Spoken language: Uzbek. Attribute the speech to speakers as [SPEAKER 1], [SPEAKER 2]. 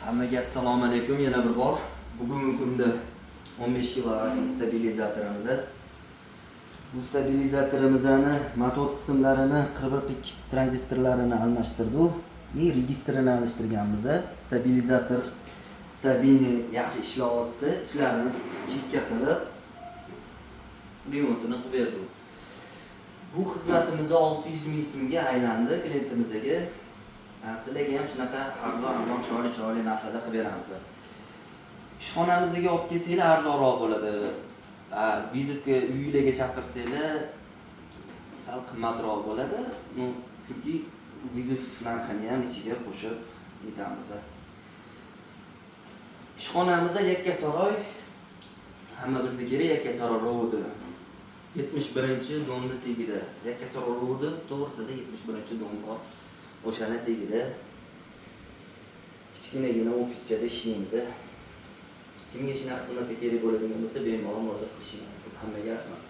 [SPEAKER 1] Hammaga assalomu alaykum yana bir bor. Bugungi kunda 15 kW stabilizatorimiz. Bu stabilizatorimizni motor qismlarini 41 tranzistorlarini almashtirdik. Registrini alishtirganmiz. Stabilizator stabilni yaxshi ishlayapti. Ishlarini chiska qilib remontini qilib berdik. Bu xizmatimiz 600 ming so'mga aylandi klientimizga. Sizlarga ham shunaqa arzon chiroyli narxlarda qilib beramiz. Ishxonamizga olib kelsanglar arzonroq bo'ladi. Vizitga uyingizga chaqirsanglar sal qimmatroq bo'ladi. Chunki vizit narxini ham ichiga qo'shib aytamiz. Ishxonamiz Yakkasaroy, hamma bilsa kerak, Yakkasaroy ro'di. 71-domni tagida. Yakkasaroy ro'di to'g'risida 71-dom bor. O'shani tagida kichkinagina ofischada ishlaymiz. Kimga shunaqa xizmatga kerak bo'ladigan bo'lsa, bemalol murojaat qilishingiz mumkin. Hammaga rahmat.